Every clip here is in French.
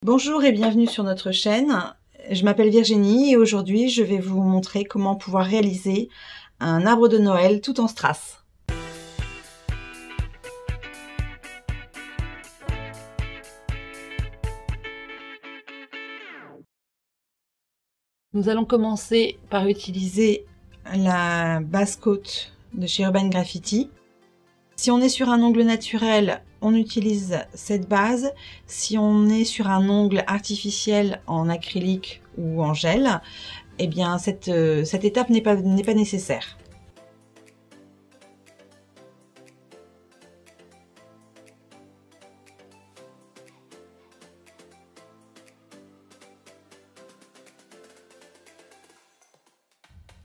Bonjour et bienvenue sur notre chaîne. Je m'appelle Virginie et aujourd'hui je vais vous montrer comment pouvoir réaliser un arbre de Noël tout en strass. Nous allons commencer par utiliser la base coat de chez Urban Graffiti. Si on est sur un ongle naturel, on utilise cette base. Si on est sur un ongle artificiel en acrylique ou en gel, eh bien cette étape n'est pas nécessaire.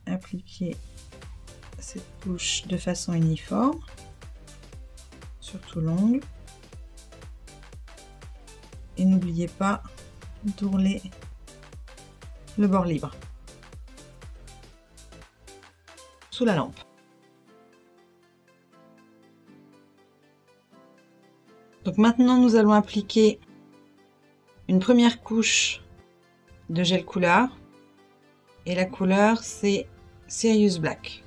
Appliquez cette couche de façon uniforme sur tout l'ongle et n'oubliez pas d'ourler le bord libre sous la lampe. Donc maintenant nous allons appliquer une première couche de gel couleur et la couleur c'est Serious Black.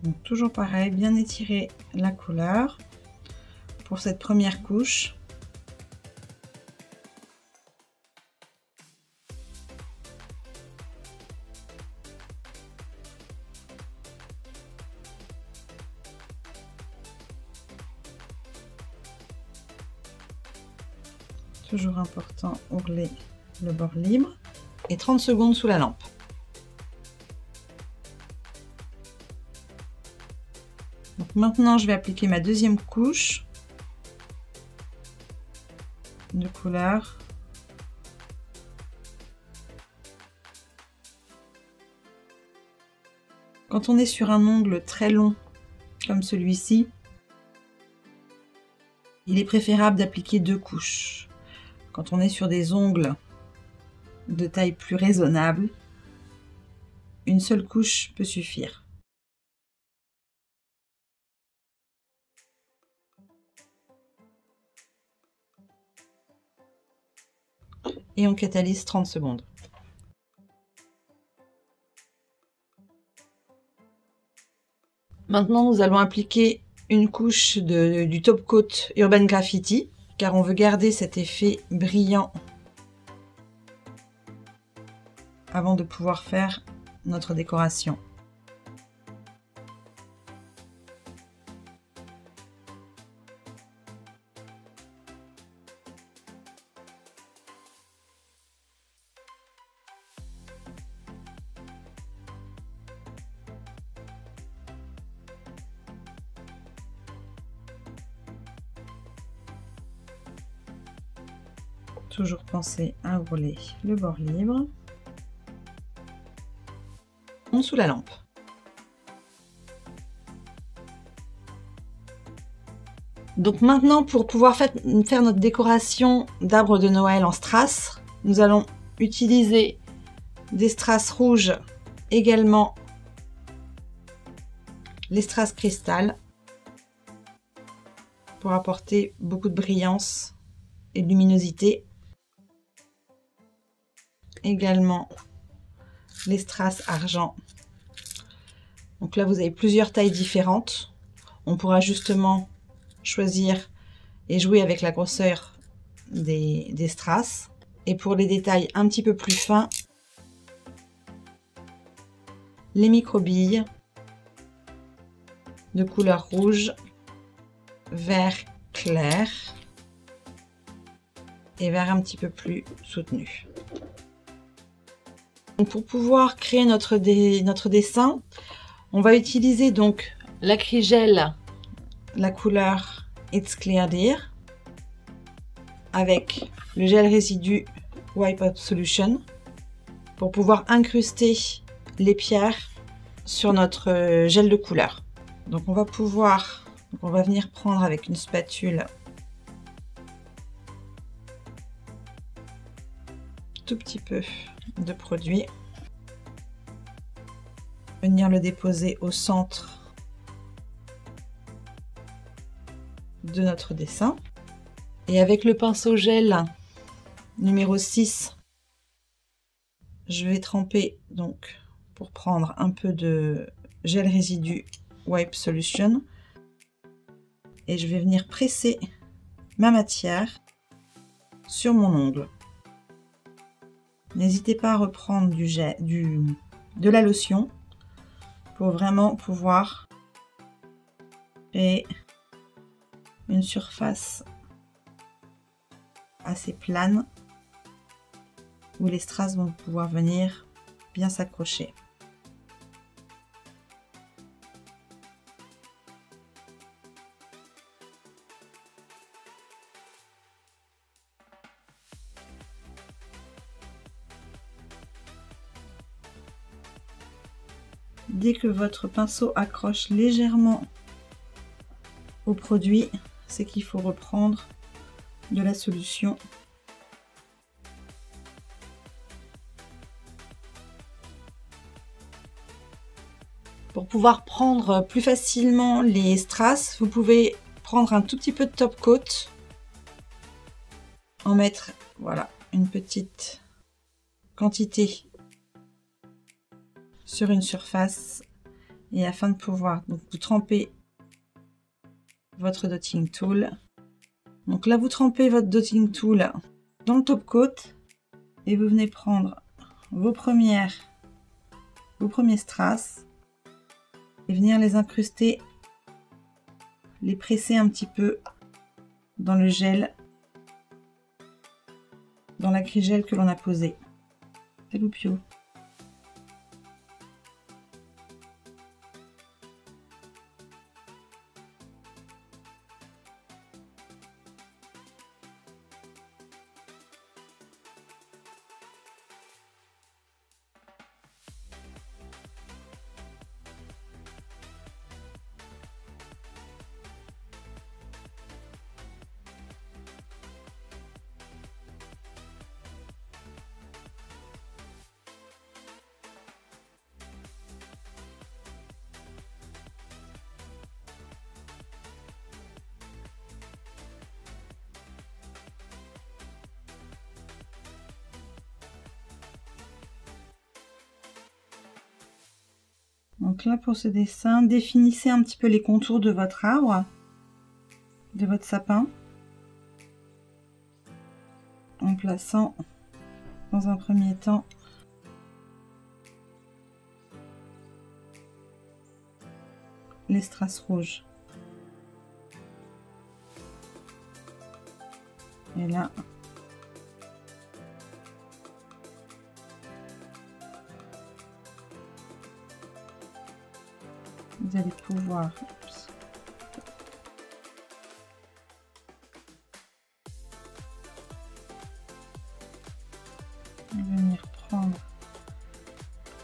Donc, toujours pareil, bien étirer la couleur pour cette première couche. Toujours important, ourler le bord libre et 30 secondes sous la lampe. Donc maintenant, je vais appliquer ma deuxième couche de couleur. Quand on est sur un ongle très long, comme celui-ci, il est préférable d'appliquer deux couches. Quand on est sur des ongles de taille plus raisonnable, une seule couche peut suffire. Et on catalyse 30 secondes. Maintenant, nous allons appliquer une couche du top coat Urban Graffiti, car on veut garder cet effet brillant avant de pouvoir faire notre décoration. Toujours penser à rouler le bord libre sous la lampe. Donc maintenant, pour pouvoir faire notre décoration d'arbre de Noël en strass, nous allons utiliser des strass rouges, également les strass cristal, pour apporter beaucoup de brillance et de luminosité. Également les strass argent. Donc là vous avez plusieurs tailles différentes. On pourra justement choisir et jouer avec la grosseur des strass. Et pour les détails un petit peu plus fins, les micro-billes de couleur rouge, vert clair et vert un petit peu plus soutenu. Pour pouvoir créer notre dessin, on va utiliser donc l'acrygel, la couleur It's Clear Dear, avec le gel résidu Wipe Up Solution, pour pouvoir incruster les pierres sur notre gel de couleur. Donc on va venir prendre avec une spatule tout petit peu de produit, venir le déposer au centre de notre dessin. Et avec le pinceau gel numéro 6, je vais tremper donc pour prendre un peu de gel résidu Wipe Solution. Et je vais venir presser ma matière sur mon ongle. N'hésitez pas à reprendre de la lotion pour vraiment pouvoir créer une surface assez plane où les strass vont pouvoir venir bien s'accrocher. Dès que votre pinceau accroche légèrement au produit, c'est qu'il faut reprendre de la solution. Pour pouvoir prendre plus facilement les strass, vous pouvez prendre un tout petit peu de top coat, en mettre voilà une petite quantité sur une surface, et afin de pouvoir donc vous tremper votre dotting tool. Donc là vous trempez votre dotting tool dans le top coat et vous venez prendre vos premiers strass et venir les incruster, les presser un petit peu dans le gel, dans la crise gel que l'on a posée. C'est loupio. Donc là pour ce dessin, définissez un petit peu les contours de votre arbre, de votre sapin, en plaçant dans un premier temps les strass rouges. Et là, vous allez pouvoir venir prendre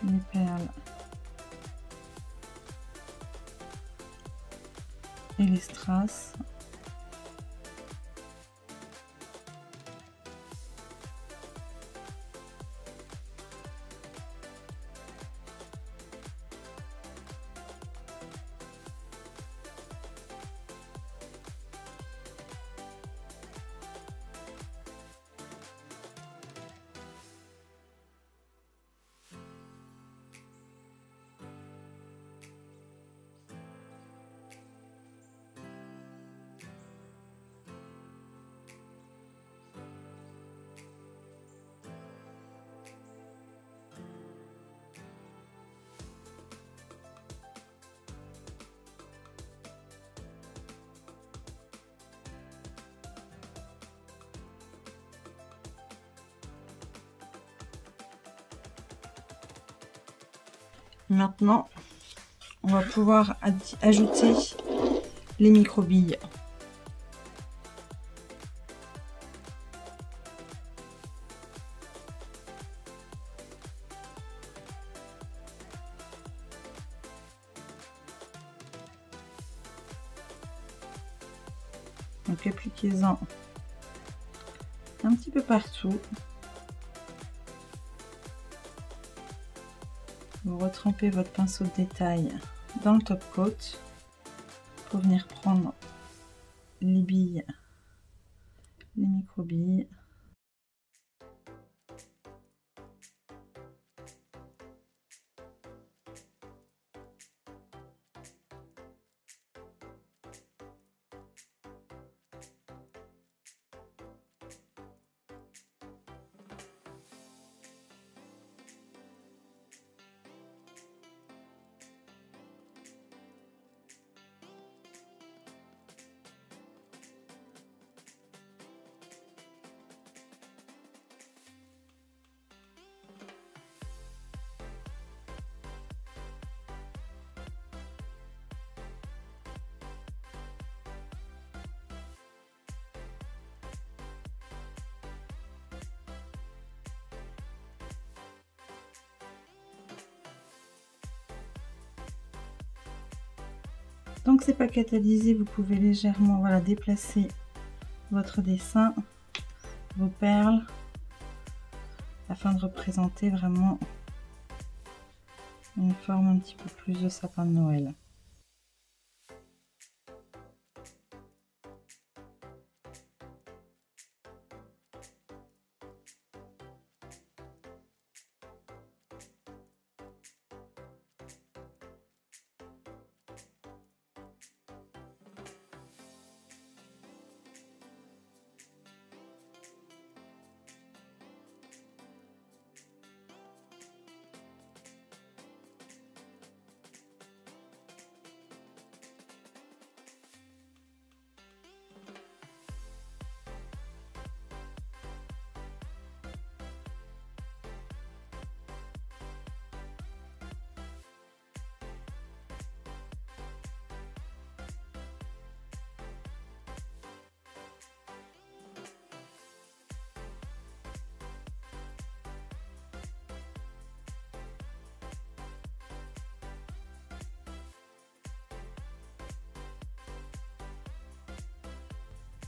les perles et les strass. Maintenant, on va pouvoir ajouter les micro-billes. Donc appliquez-en un petit peu partout. Vous retrempez votre pinceau de détail dans le top coat pour venir prendre les billes, les micro-billes. Tant que c'est pas catalysé, vous pouvez légèrement voilà, déplacer votre dessin, vos perles, afin de représenter vraiment une forme un petit peu plus de sapin de Noël.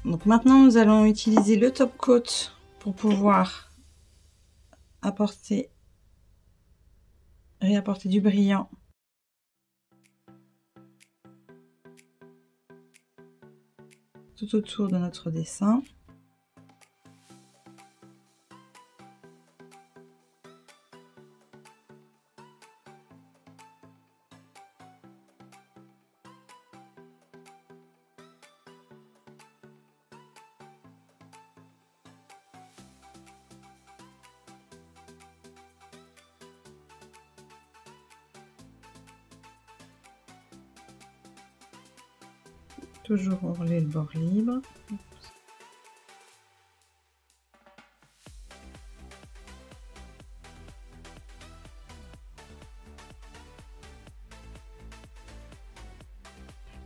Donc maintenant nous allons utiliser le top coat pour pouvoir réapporter du brillant tout autour de notre dessin. Toujours ourler le bord libre.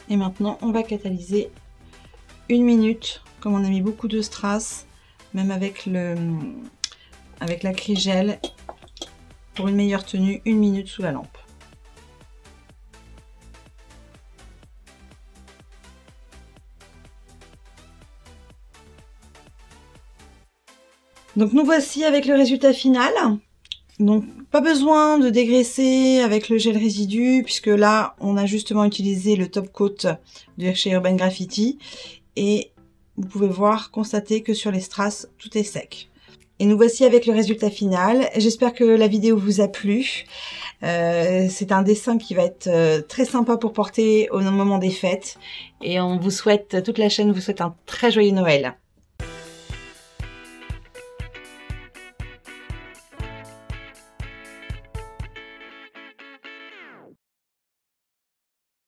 Et maintenant, on va catalyser 1 minute, comme on a mis beaucoup de strass, même avec l'acrygel, pour une meilleure tenue, 1 minute sous la lampe. Donc nous voici avec le résultat final. Donc pas besoin de dégraisser avec le gel résidu, puisque là on a justement utilisé le top coat de chez Urban Graffiti, et vous pouvez constater que sur les strass tout est sec. Et nous voici avec le résultat final. J'espère que la vidéo vous a plu. C'est un dessin qui va être très sympa pour porter au moment des fêtes, et on vous souhaite, toute la chaîne vous souhaite un très joyeux Noël.